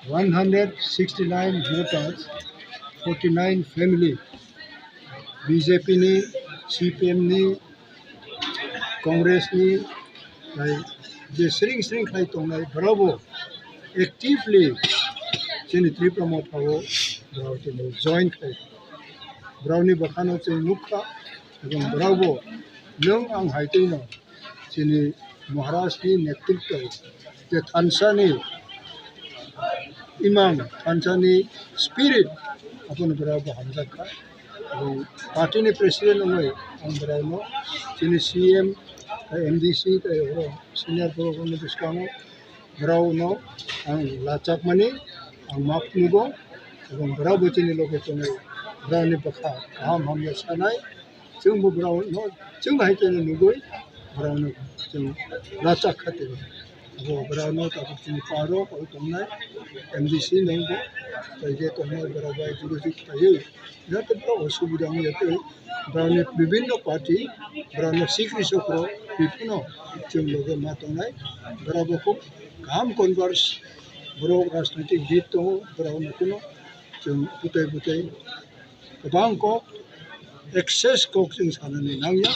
169 voters, 49 family, BJP ni, CPM ni, Congress ni, je sering khai tongnai bravo actively chini Tripura mo thawo bravo chini join khai browni bakhano chini mukha ebong bravo nong ang haitino chini Maharashtra ni netrito je thansani imam thansani spirit apun bravo hamjakha ebong party ni president ongoi ang bravo chini CM MDC senior program discount bravo no ang lachak mani ang map nugo ebong bravo chini location bravo ni bakha ham yasanai chung bu bravo no chung hai chini nugoi bravo no chung lachak khate abo bravo no ta chini paro ko tomnai MDC nengbo taije tomnai bravo ai jurusi taye jate bro osubida ni jate bravo bibhinno party bravo sikri sokro bibhinno chung loge matonai bravo ko काम converse बर' राजनैतिक बिद दङ ब्राव नखौनो जों बुथाय गोबां कक access कक जों साननानै नांया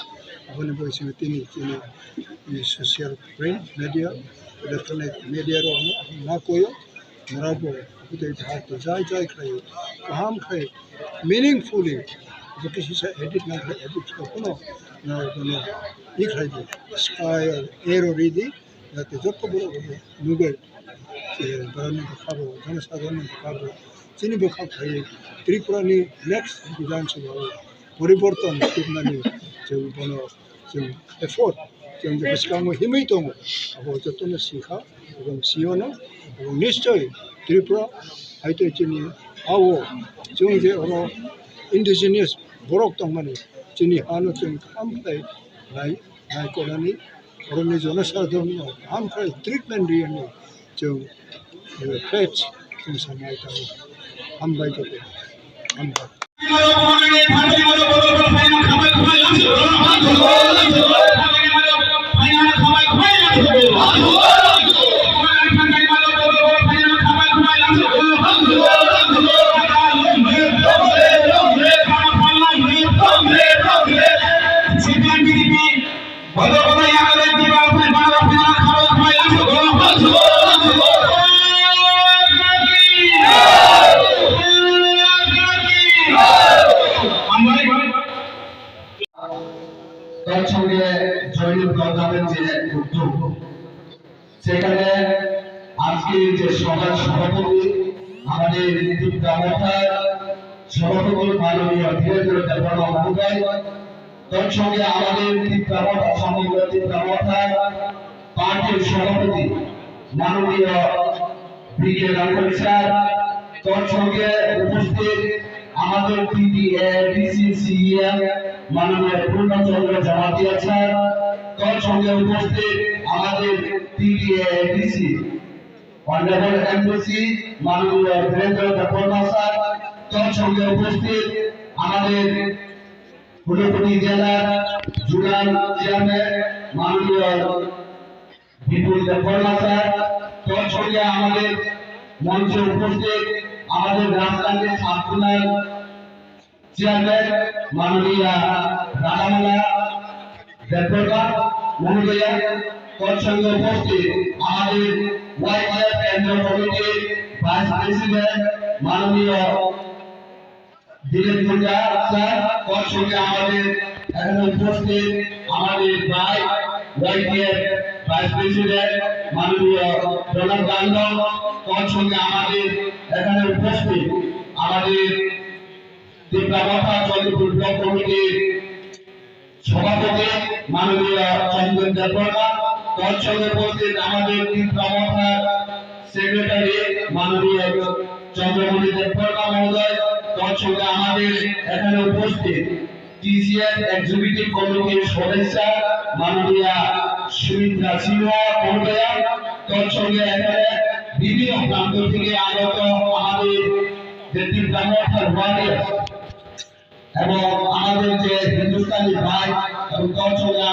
बेखौनो जोङो दिनै social print media electronic media रो मा कयो ब्रावो बुथाय भात जाय खायो गाहाम खायो meaningfully because he said edit na edit kono na kono ikhaido sky aero ready যাতে যত বড় বড় নুগের ধরনের খাবো জনসাধারণের খাবো চিনি বখা খাই ত্রিপুরানি নেক্সট বিধানসভা পরিবর্তন করনানি जों बनो जों एफर्ट जों बेसेबां हिमै दङ आबो जतनो सिखा এবং सियनो এবং निश्चय त्रिपुरा हायते जोंनि आवो जों जे अरो इन्डिजिनियास बरक दं माने जोंनि हानो जों खामथाय नायख'नानै अरनि जनसाधारण आमफ्राय ट्रिटमेन्ट दियनि जों फेच जों साननाय थाङो हामबाय जादों हामबाय সঙ্গে জয়নুল গঞ্জামের যে উদ্যোগ সেখানে আজকে যে সভার সভাপতি আমাদের সভাপতি মাননীয় ধীরেন্দ্র দেববর্মা মহোদয় তৎসঙ্গে আমাদের সমগ্র পার্টির সভাপতি মাননীয় ব্রিগেড আঙ্কল স্যার তৎসঙ্গে উপস্থিত আমাদের DCCM মাননীয় পূর্ণচন্দ্র জামাতিয়া স্যার তৎসঙ্গে উপস্থিত আমাদের TDADC অনারেবল এমডিসি মাননীয় ধীরেন্দ্র দেববর্মা স্যার তৎসঙ্গে উপস্থিত আমাদের ঊনকোটি জেলার জুনাল চেয়ারম্যান মাননীয় বিপুল দেববর্মা স্যার তৎসঙ্গে আমাদের মঞ্চে উপস্থিত আমাদের রাজধানীর সার্কুলার চেয়ারম্যান মাননীয়া রাধামালা দেববর্মা মহোদয়া তৎসঙ্গে উপস্থিত আমাদের ওয়াইএফ কেন্দ্রীয় কমিটির ভাইস প্রেসিডেন্ট মাননীয় দিলীপ মুন্ডা স্যার তৎসঙ্গে আমাদের এখানে উপস্থিত আমাদের ভাই ওয়াইএফ ভাইস প্রেসিডেন্ট মাননীয় প্রণব গান্ধী তৎসঙ্গে আমাদের এখানে উপস্থিত আমাদের ত্রিপুরা চন্দ্রপুর ব্লক কমিটির সভাপতি মাননীয় চন্দন দেববর্মা তৎসঙ্গে উপস্থিত আমাদের ত্রিপুরা সেক্রেটারি মাননীয় চন্দ্রমণি দেববর্মা মহোদয় তৎসঙ্গে আমাদের এখানে উপস্থিত TCN এক্সিকিউটিভ কমিটির সদস্য মাননীয়া সুমিত্রা সিনহা মহোদয়া তৎসঙ্গে এখানে বিভিন্ন প্রান্ত থেকে আগত আমাদের যে ত্রিপুরা এবং আমাদের যে হিন্দুস্তানি ভাই এবং তৎসঙ্গে